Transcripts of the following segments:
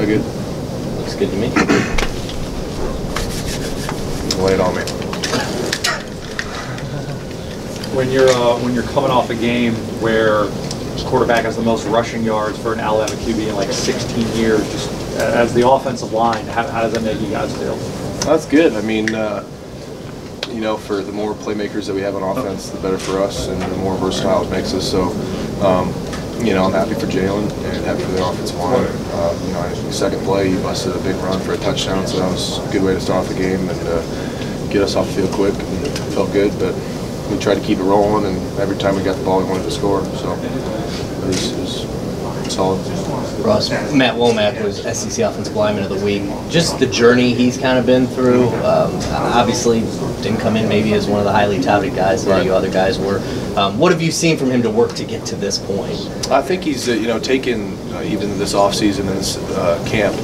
Oh, good. Looks good to me. Lay it on me. When you're coming off a game where the quarterback has the most rushing yards for an Alabama QB in like 16 years, just as the offensive line, how does that make you guys feel? That's good. I mean, you know, for the more playmakers that we have on offense, the better for us, and the more versatile it makes us. So, you know, I'm happy for Jalen and happy for the offensive line. You know, in the second play, he busted a big run for a touchdown, so that was a good way to start off the game and get us off the field quick. And it felt good, but we tried to keep it rolling, and every time we got the ball, we wanted to score. So it was solid. Ross, Matt Womack was SEC Offensive Lineman of the Week. Just the journey he's kind of been through. Obviously, didn't come in maybe as one of the highly touted guys that you other guys were. What have you seen from him to work to get to this point? I think he's you know, taken even this offseason and this camp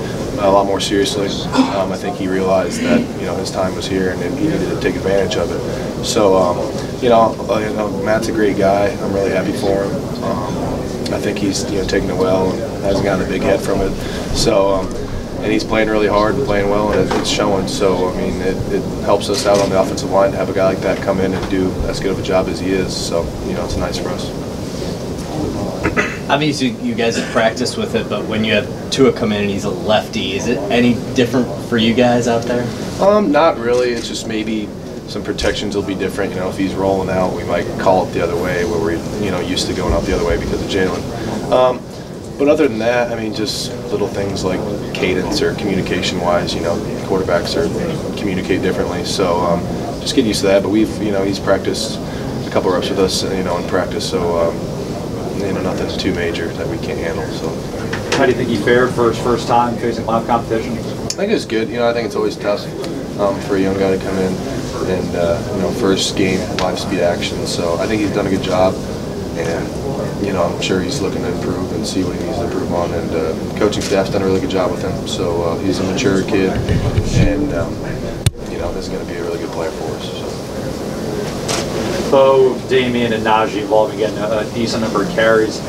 a lot more seriously. I think he realized that, you know, his time was here and he needed to take advantage of it. So you know, Matt's a great guy. I'm really happy for him. I think he's, you know, taking it well and hasn't gotten a big head from it. So and he's playing really hard and playing well, and it's showing. So I mean, it helps us out on the offensive line to have a guy like that come in and do as good of a job as he is. So you know, it's nice for us. Obviously, you guys have practiced with it, but when you have Tua come in and he's a lefty, is it any different for you guys out there? Not really. It's just maybe some protections will be different. You know, if he's rolling out, we might call it the other way, where we're, you know, used to going out the other way because of Jalen. But other than that, I mean, just little things like cadence or communication-wise. You know, quarterbacks communicate differently, so just get used to that. But we've, you know, he's practiced a couple reps with us, you know, in practice, so you know, nothing too major that we can't handle. So, How do you think he fared for his first time facing live competition? I think it's good. You know, I think it's always tough for a young guy to come in and you know, first game live speed action. So I think he's done a good job, and you know, I'm sure he's looking to improve and see what he needs to improve on. And coaching staff's done a really good job with him. So he's a mature kid, and you know, this is going to be a really good player for us. So. Bo, Damian, and Najee involving getting a decent number of carries.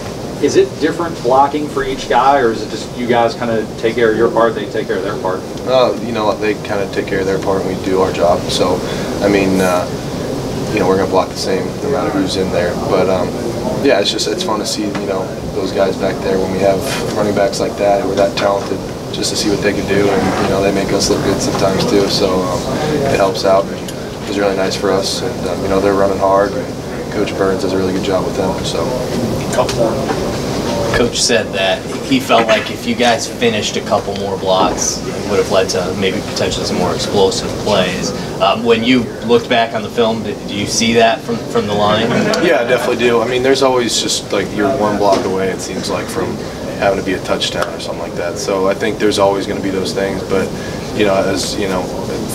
Is it different blocking for each guy, or is it just you guys kind of take care of your part, they take care of their part? You know, they kind of take care of their part and we do our job. So, I mean, you know, we're going to block the same no matter who's in there. But, yeah, it's fun to see, you know, those guys back there when we have running backs like that who are that talented, just to see what they can do. And, you know, they make us look good sometimes too. So it helps out. And it's really nice for us. And, you know, they're running hard. And Coach Burns does a really good job with them. So. Coach said that he felt like if you guys finished a couple more blocks, it would have led to maybe potentially some more explosive plays. When you looked back on the film, do you see that from the line? Yeah, I definitely do. I mean, there's always just like you're one block away, it seems like, from having to be a touchdown or something like that. So I think there's always going to be those things. But, you know, as you know,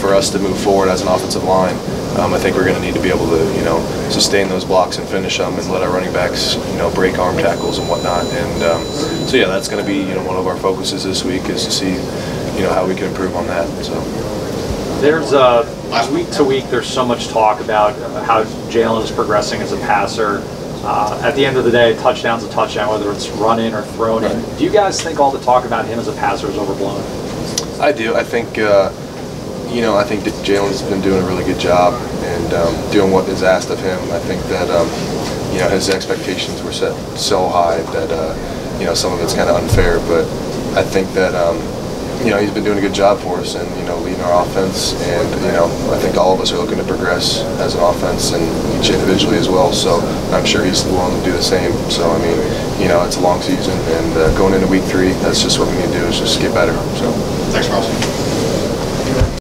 for us to move forward as an offensive line, I think we're going to need to be able to, you know, sustain those blocks and finish them and let our running backs, you know, break arm tackles and whatnot. And so, yeah, that's going to be, you know, one of our focuses this week is to see, you know, how we can improve on that. So. There's week to week, there's so much talk about how Jalen is progressing as a passer. At the end of the day, a touchdown's a touchdown, whether it's run in or thrown in. Do you guys think all the talk about him as a passer is overblown? I do. I think, you know, I think that Jalen's been doing a really good job and doing what is asked of him. I think that, you know, his expectations were set so high that, you know, some of it's kind of unfair. But I think that, you know, he's been doing a good job for us and, you know, leading our offense. And, you know, I think all of us are looking to progress as an offense and each individually as well. So I'm sure he's willing to do the same. So, I mean, you know, it's a long season. And going into week 3, that's just what we need to do is just get better. So. Thanks, Ross.